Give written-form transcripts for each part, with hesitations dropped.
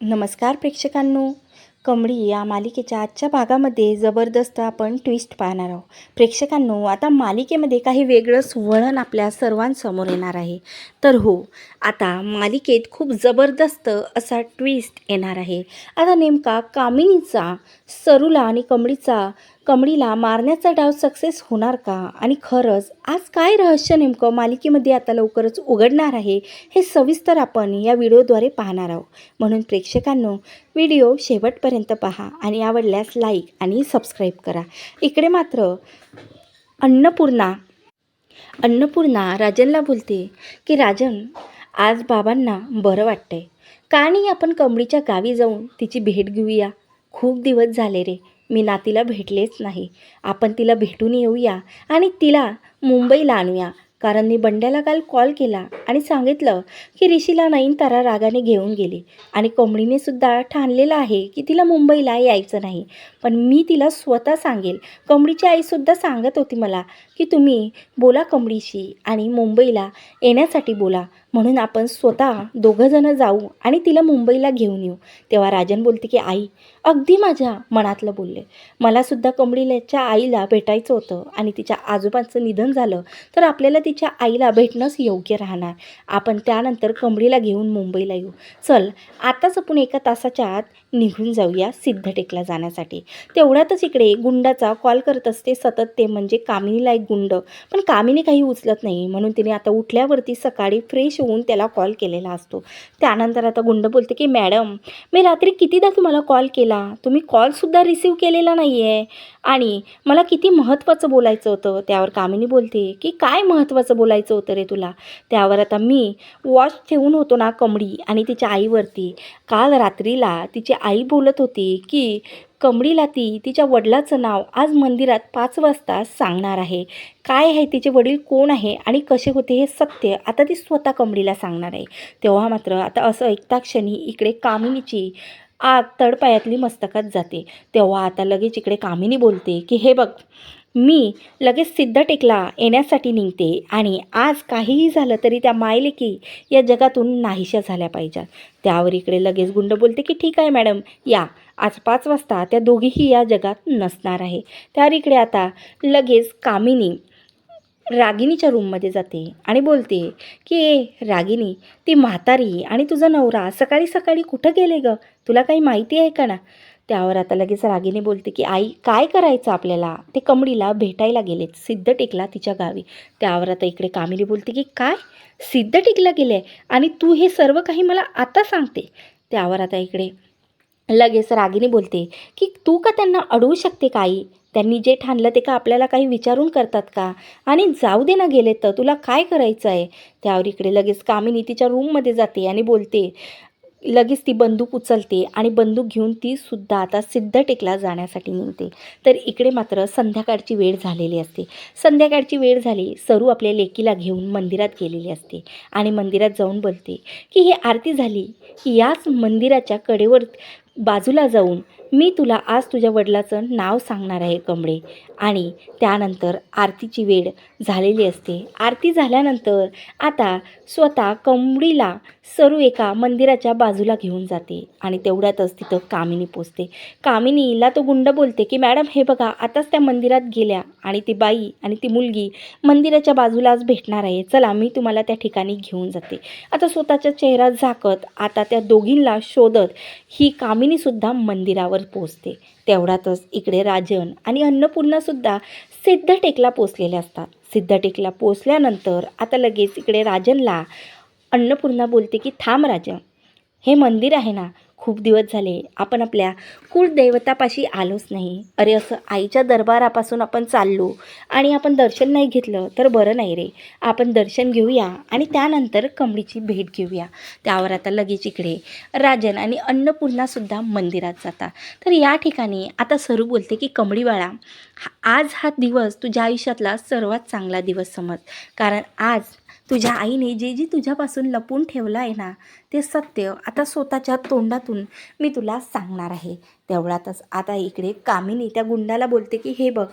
नमस्कार प्रेक्षकांनो. कमळी या मालिकेच्या आजच्या भागामध्ये जबरदस्त आपण ट्विस्ट पाहणार आहोत. प्रेक्षकांनो, आता मालिकेमध्ये काही वेगळंच वळण आपल्या सर्वांसमोर येणार आहे. तर हो, आता मालिकेत खूप जबरदस्त असा ट्विस्ट येणार आहे. आता नेमका कामिनीचा सरूला आणि कमळीला मारण्याचा डाव सक्सेस होणार का? आणि खरंच आज काय रहस्य नेमकं मालिकेमध्ये आता लवकरच उघडणार आहे, हे सविस्तर आपण या व्हिडिओद्वारे पाहणार आहोत. म्हणून प्रेक्षकांनो, व्हिडिओ शेवटपर्यंत पहा आणि आवडल्यास लाईक आणि सबस्क्राईब करा. इकडे मात्र अन्नपूर्णा राजनला बोलते की राजन, आज बाबांना बरं वाटतंय. का नाही आपण कमळीच्या गावी जाऊन तिची भेट घेऊया? खूप दिवस झाले रे, मी नातीला भेटलेच नाही. आपण तिला भेटून येऊया आणि तिला मुंबईला आणूया. कारण मी बंड्याला काल कॉल केला आणि सांगितलं की ऋषीला नयनतारा रागाने घेऊन गेली आणि कमळीने सुद्धा ठाणलेलं आहे की तिला मुंबईला यायचं नाही. पण मी तिला स्वतः सांगेल. कमळीची आईसुद्धा सांगत होती मला की तुम्ही बोला कमळीशी आणि मुंबईला येण्यासाठी बोला. म्हणून आपण स्वतः दोघंजणं जाऊ आणि तिला मुंबईला घेऊन येऊ. तेव्हा राजन बोलते की आई, अगदी माझ्या मनातलं बोलले. मलासुद्धा कमळीच्या आईला भेटायचं होतं आणि तिच्या आजोबांचं निधन झालं तर आपल्याला तिच्या आईला भेटणंच योग्य राहणार. आपण त्यानंतर कमळीला घेऊन मुंबईला येऊ. चल, आताच आपण 1 तासाच्या आत निघून जाऊया सिद्धटेकला जाण्यासाठी. तेवढ्यातच इकडे गुंडाचा कॉल करत असते सतत, ते म्हणजे कामिनीला एक गुंड. पण कामिनी काही उचलत नाही. म्हणून तिने आता उठल्यावरती सकाळी फ्रेश होऊन त्याला कॉल केलेला असतो. त्यानंतर आता गुंड बोलते की मॅडम, मी रात्री कितीदा तुम्हाला कॉल केला, तुम्ही कॉलसुद्धा रिसीव केलेला नाही आहे आणि मला किती महत्त्वाचं बोलायचं होतं. त्यावर कामिनी बोलते की काय महत्त्वाचं बोलायचं होतं रे तुला? त्यावर आता मी वॉच ठेवून होतो ना कमळी आणि तिच्या आईवरती. काल रात्रीला तिची आई बोलत होती की कमळीला ती तिच्या वडिलाचं नाव आज मंदिरात 5 वाजता सांगणार आहे. काय आहे, तिचे वडील कोण आहे आणि कसे होते हे सत्य आता ती स्वतः कमळीला सांगणार आहे. तेव्हा मात्र आता असं ऐकता क्षणी इकडे कामिनीची आग तळपायातली मस्तकात जाते. तेव्हा आता लगेच इकडे कामिनी बोलते की हे बघ, मी लगेच सिद्धटेकला येण्यासाठी निघते आणि आज काहीही झालं तरी त्या मायलेकी या जगातून नाहीशा झाल्या पाहिजेत. त्यावर इकडे लगेच गुंड बोलते की ठीक आहे मॅडम, या. आज 5 वाजता त्या दोघीही या जगात नसणार आहे. त्यावर इकडे आता लगेच कामिनी रागिनीच्या रूममध्ये जाते आणि बोलते की रागिनी, ती म्हातारी आणि तुझा नवरा सकाळी सकाळी कुठं गेले गं? तुला काही माहिती आहे का ना? त्यावर आता लगेच रागिनी बोलते की आई, काय करायचं आपल्याला? ते कमळीला भेटायला गेलेत सिद्धटेकला तिच्या गावी. त्यावर आता इकडे कामिनी बोलते की काय, सिद्धटेकला गेले आणि तू हे सर्व काही मला आता सांगते? त्यावर आता इकडे लगेच रागिनी बोलते की तू का त्यांना अडवू शकते का आई? त्यांनी जे ठाणलं ते का आपल्याला काही विचारून करतात का? आणि जाऊ दे ना गेले तर, तुला काय करायचं आहे? त्यावर इकडे लगेच कामिनी तिच्या रूममध्ये जाते आणि बोलते, लगेच ती बंदूक उचलते आणि बंदूक घेऊन ती सुद्धा आता सिद्धटेकला जाण्यासाठी निघते. तर इकडे मात्र संध्याकाळची वेळ झालेली असते. संध्याकाळची वेळ झाली, सरू आपल्या लेकीला घेऊन मंदिरात गेलेली असते आणि मंदिरात जाऊन बोलते की ही आरती झाली की याच मंदिराच्या कडेवर बाजूला जाऊन मी तुला आज तुझ्या वडिलाचं नाव सांगणार आहे कमळे. आणि त्यानंतर आरतीची वेळ झालेली असते. आरती झाल्यानंतर आता स्वतः कमळीला सरू एका मंदिराच्या बाजूला घेऊन जाते आणि तेवढ्यातच तिथं कामिनी पोचते. कामिनीला तो गुंड बोलते की मॅडम हे बघा, आताच त्या मंदिरात गेल्या आणि ती बाई आणि ती मुलगी मंदिराच्या बाजूलाच भेटणार आहे. चला, मी तुम्हाला त्या ठिकाणी घेऊन जाते. आता स्वतःचा चेहरा झाकत आता त्या दोघींना शोधत ही कामिनीसुद्धा मंदिरावर पोचते. तेवढ्यातच इकडे राजन आणि अन्नपूर्णासुद्धा सिद्धटेकला पोचलेले असतात. सिद्धटेकला पोचल्यानंतर आता लगेच इकडे राजनला अन्नपूर्णा बोलते की थांब राजन, हे मंदिर आहे ना, खूप दिवस झाले आपण आपल्या कुलदैवतापाशी आलोच नाही. अरे असं आईच्या दरबारापासून आपण चाललो आणि आपण दर्शन नाही घेतलं तर बरं नाही रे. आपण दर्शन घेऊया आणि त्यानंतर कमळीची भेट घेऊया. त्यावर आता लगेच इकडे राजन आणि अन्नपूर्णासुद्धा मंदिरात जातात. तर या ठिकाणी आता सरू बोलते की कमळी बाळा, आज हा दिवस तुझ्या आयुष्यातला सर्वात चांगला दिवस समज. कारण आज तुझ्या आईने जे तुझ्यापासून लपून ठेवलं आहे ना, ते सत्य आता स्वतःच्या तोंडातून मी तुला सांगणार आहे. तेवढ्यातच आता इकडे कामिनी त्या गुंडाला बोलते की हे बघ,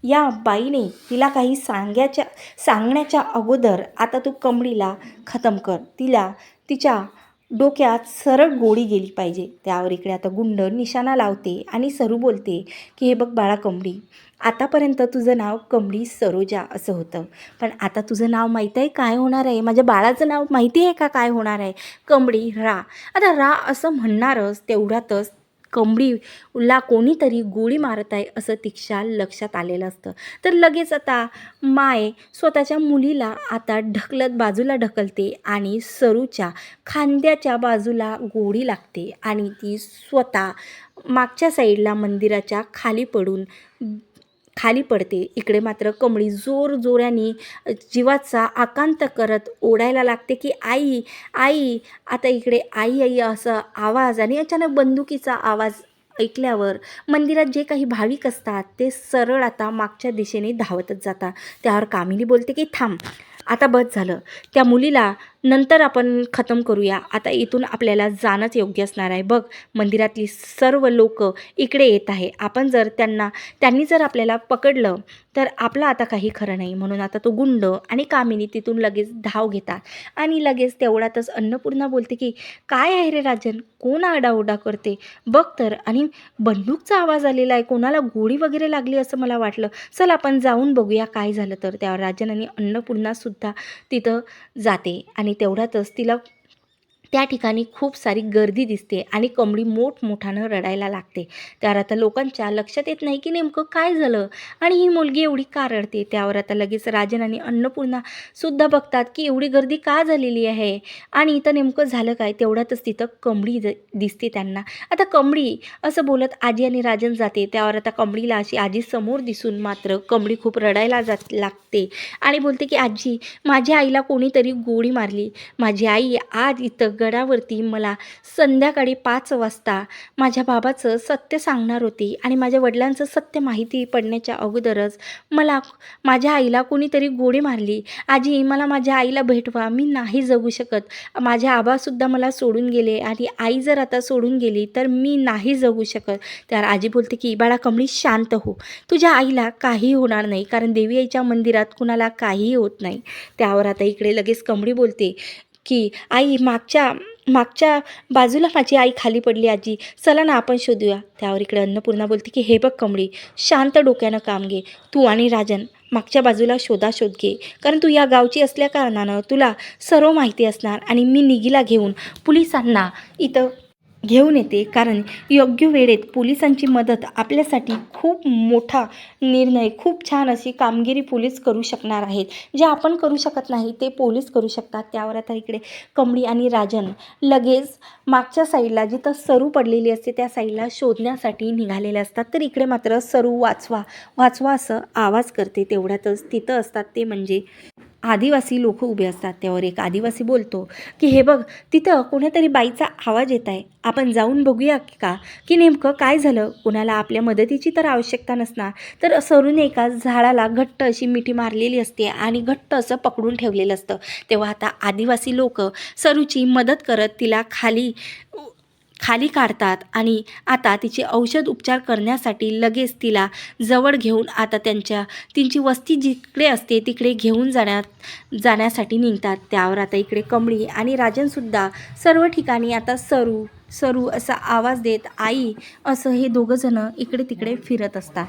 या बाईने तिला काही सांगण्याच्या अगोदर आता तू कमळीला खतम कर. तिला तिच्या डोक्यात सरळ गोळी गेली पाहिजे. त्यावर इकडे आता गुंड निशाणा लावते आणि सरू बोलते की हे बघ बाळा कमळी, आतापर्यंत तुझं नाव कमळी सरोजा असं होतं, पण आता तुझं नाव माहीत आहे काय होणार आहे? माझ्या बाळाचं नाव माहिती आहे का काय होणार आहे? कमळी रा. आता रा असं म्हणणारच तेवढ्यातच कमळीला कोणीतरी गोळी मारत आहे असं तिच्या लक्षात आलेलं असतं. तर लगेच आता माय स्वतःच्या मुलीला आता बाजूला ढकलते आणि सरूच्या खांद्याच्या बाजूला गोळी लागते आणि ती स्वतः मागच्या साईडला मंदिराच्या खाली पडते. इकडे मात्र कमळी जोरजोराने जीवाचा आकांत करत ओढायला लागते की आई आई. आता इकडे आई आई असा आवाज आणि अचानक बंदुकीचा आवाज ऐकल्यावर मंदिरात जे काही भाविक असतात ते सरळ आता मागच्या दिशेने धावतच जातात. त्यावर कामिनी बोलते की थांब, आता बस झालं, त्या मुलीला नंतर आपण खतम करूया, आता इथून आपल्याला जाणंच योग्य असणार आहे. बघ मंदिरातली सर्व लोक इकडे येत आहे, आपण जर त्यांनी जर आपल्याला पकडलं तर आपलं आता काही खरं नाही. म्हणून आता तो गुंड आणि कामिनी तिथून लगेच धाव घेतात आणि लगेच तेवढ्यातच अन्नपूर्णा बोलते की काय आहे रे राजन, कोण आरडाओरडा करते बघ तर, आणि बंदूकचा आवाज आलेला आहे, कोणाला गोळी वगैरे लागली असं मला वाटलं, चल आपण जाऊन बघूया काय झालं तर. त्यावर राजन आणि अन्नपूर्णासुद्धा तिथं जाते आणि तेवढ्यातच तिला त्या ठिकाणी खूप सारी गर्दी दिसते आणि कमळी मोठमोठानं रडायला लागते. त्यावर आता लोकांच्या लक्षात येत नाही की नेमकं काय झालं आणि ही मुलगी एवढी का रडते. त्यावर आता लगेच राजन आणि अन्नपूर्णासुद्धा बघतात की एवढी गर्दी का झालेली आहे आणि इथं नेमकं झालं काय. तेवढ्यातच तिथं कमळी दिसते त्यांना. आता कमळी असं बोलत आजी आणि राजन जाते. त्यावर आता कमळीला अशी आजी समोर दिसून मात्र कमळी खूप रडायला लागते आणि बोलते की आजी, माझ्या आईला कोणीतरी गोळी मारली. माझी आई आज इथं गडावरती मला संध्याकाळी 5 वाजता माझ्या बाबाचं सत्य सांगणार होती आणि माझ्या वडिलांचं सत्य माहिती पडण्याच्या अगोदरच माझ्या आईला कोणीतरी गोळी मारली. आजी, मला माझ्या आईला भेटवा, मी नाही जगू शकत. माझे आबासुद्धा मला सोडून गेले आणि आई जर आता सोडून गेली तर मी नाही जगू शकत. त्यावर आजी बोलते की बाळा कमळी, शांत हो, तुझ्या आईला काही होणार नाही, कारण देवी आईच्या मंदिरात कुणाला काहीही होत नाही. त्यावर आता इकडे लगेच कमळी बोलते की आई, मागच्या बाजूला माझी आई खाली पडली आजी, चला ना आपण शोधूया. त्यावर इकडे अन्नपूर्णा बोलते की हे बघ कमळी, शांत डोक्यानं काम घे, तू आणि राजन मागच्या बाजूला शोध घे, कारण तू या गावची असल्या कारणानं तुला सर्व माहिती असणार आणि मी निगीला घेऊन पोलिसांना इथं घेऊन येते, कारण योग्य वेळेत पोलिसांची मदत आपल्यासाठी खूप मोठा निर्णय, खूप छान अशी कामगिरी पोलीस करू शकणार आहेत. जे आपण करू शकत नाही ते पोलीस करू शकतात. त्यावर आता इकडे कमळी आणि राजन लगेच मागच्या साईडला जिथं सरू पडलेली असते त्या साईडला शोधण्यासाठी निघालेले असतात. तर इकडे मात्र सरू वाचवा वाचवा असं आवाज करते. तेवढ्यातच तिथं असतात ते म्हणजे आदिवासी लोक उभे असतात. त्यावर एक आदिवासी बोलतो की हे बघ, तिथं कोणीतरी बाईचा आवाज येत आहे, आपण जाऊन बघूया का की नेमकं काय झालं. कोणाला आपल्या मदतीची तर आवश्यकता नसणार, तर सरूने एका झाडाला घट्ट अशी मिठी मारलेली असते आणि घट्ट असं पकडून ठेवलेलं असतं. तेव्हा आता आदिवासी लोक सरूची मदत करत तिला खाली काढतात आणि आता तिचे औषध उपचार करण्यासाठी लगेच तिला जवळ घेऊन आता तिची वस्ती जिकडे असते तिकडे घेऊन जाण्यासाठी निघतात. त्यावर आता इकडे कमळी आणि राजनसुद्धा सर्व ठिकाणी आता सरू सरू असा आवाज देत आई असं हे दोघंजणं इकडे तिकडे फिरत असतात.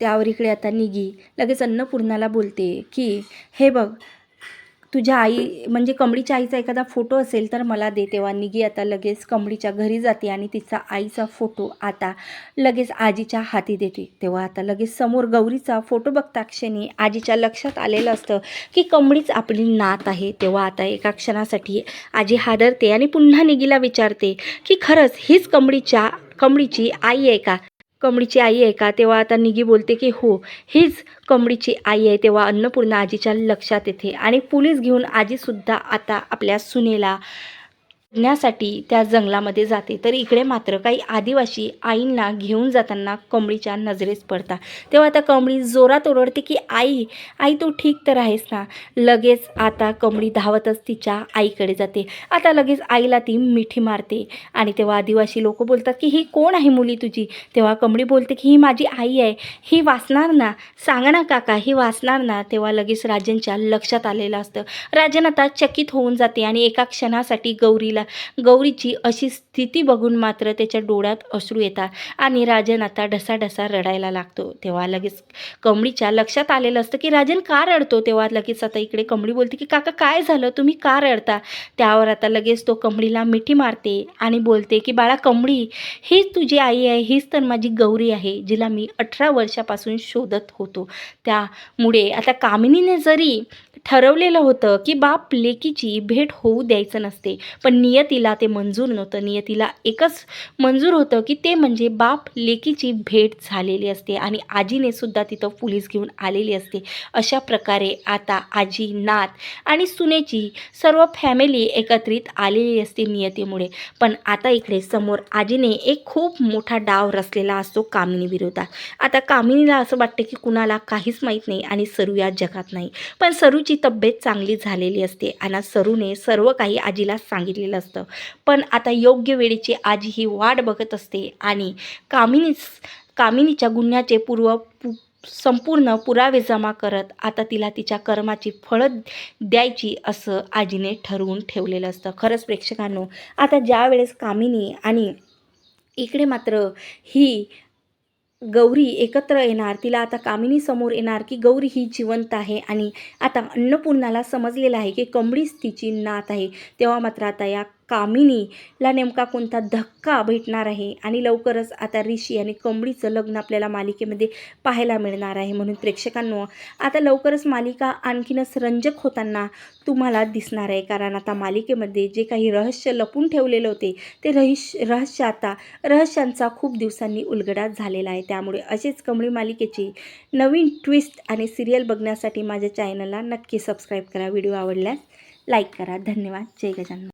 त्यावर इकडे आता निगी लगेच अन्नपूर्णाला बोलते की हे बघ, तुझ्या आई म्हणजे कमळीच्या आईचा एखादा फोटो असेल तर मला दे. तेव्हा निगी आता लगेच कमळीच्या घरी जाते आणि तिचा आईचा फोटो आता लगेच आजीच्या हाती देते. तेव्हा आता लगेच समोर गौरीचा फोटो बघता क्षणी आजीच्या लक्षात आलेलं असतं की कमळीच आपली नात आहे. तेव्हा आता एका क्षणासाठी आजी हादरते आणि पुन्हा निगीला विचारते की खरंच हीच कमळीची आई आहे का? कमळीची आई आहे का? तेव्हा आता निगी बोलते की हो, हीच कमळीची आई आहे. तेव्हा अन्नपूर्णा आजीच्या लक्षात येते आणि पोलीस घेऊन आजीसुद्धा आता आपल्या सुनेला ण्यासाठी त्या जंगलामध्ये जाते. तर इकडे मात्र काही आदिवासी आईंना घेऊन जाताना कमळीच्या नजरेस पडतात. तेव्हा आता कमळी जोरात ओरडते की आई आई, तू ठीक तर आहेस ना? लगेच आता कमळी धावतच तिच्या आईकडे जाते. आता लगेच आईला ती मिठी मारते आणि तेव्हा आदिवासी लोक बोलतात की ही कोण आहे मुली तुझी? तेव्हा कमळी बोलते की ही माझी आई आहे, ही वाचणार ना? सांगा ना काका, ही वाचणार ना? तेव्हा लगेच राजनच्या लक्षात आलेलं असतं. राजन आता चकित होऊन जाते आणि एका क्षणासाठी गौरीला गौरीला गौरीची अशी स्थिती बघून मात्र त्याच्या डोळ्यात अश्रू येतात आणि राजन आता ढसाढसा रडायला लागतो. तेव्हा लगेच कमळीच्या लक्षात आलेलं असतं की राजन का रडतो. तेव्हा लगेच आता इकडे कमळी बोलते की काका काय झालं, तुम्ही का रडता. त्यावर आता लगेच तो कमळीला मिठी मारते आणि बोलते की बाळा कमळी, हीच तुझी आई आहे, हीच तर माझी गौरी आहे, जिला मी 18 वर्षापासून शोधत होतो. त्यामुळे आता कामिनीने जरी ठरवलेलं होतं की बाप लेकीची भेट होऊ द्यायचं नसते, पण नियतीला ते मंजूर नव्हतं. नियतीला एकच मंजूर होतं की ते म्हणजे बाप लेकीची भेट झालेली असते आणि आजीने सुद्धा तिथं पोलीस घेऊन आलेली असते. अशा प्रकारे आता आजी, नात आणि सुनेची सर्व फॅमिली एकत्रित आलेली असते नियतीमुळे. पण आता इकडे समोर आजीने एक खूप मोठा डाव रचलेला असतो कामिनी विरोधात. आता कामिनीला असं वाटतं की कुणाला काहीच माहीत नाही आणि सरू या जगात नाही. पण सरूची तब्येत चांगली झालेली असते आणि सरूने सर्व काही आजीला सांगितलेलं असतं. पण आता योग्य वेळेची आजी ही वाट बघत असते आणि कामिनीच्या गुन्ह्याचे संपूर्ण पुरावे जमा करत आता तिला तिच्या कर्माची फळं द्यायची असं आजीने ठरवून ठेवलेलं असतं. खरंच प्रेक्षकांनो, आता ज्या वेळेस कामिनी आणि इकडे मात्र ही गौरी एकत्र येणार, तिला आता कामिनी समोर येणार की गौरी ही जिवंत आहे आणि आता अन्नपूर्णाला समजलेलं आहे की कमळीच तिची नात आहे. तेव्हा मात्र आता या कामिनीला नेमका कोणता धक्का भेटणार आहे आणि लवकरच आता ऋषी आणि कमळीचं लग्न आपल्याला मालिकेमध्ये पाहायला मिळणार आहे. म्हणून प्रेक्षकांनो, आता लवकरच मालिका आणखीनच रंजक होताना तुम्हाला दिसणार आहे. कारण आता मालिकेमध्ये जे काही रहस्य लपून ठेवलेले होते ते रहस्य आता रहस्यांचा खूप दिवसांनी उलगडा झालेला आहे. त्यामुळे असेच कमळी मालिकेची नवीन ट्विस्ट आणि सिरियल बघण्यासाठी माझ्या चॅनलला नक्की सबस्क्राईब करा. व्हिडिओ आवडल्यास लाईक करा. धन्यवाद. जय गजानन.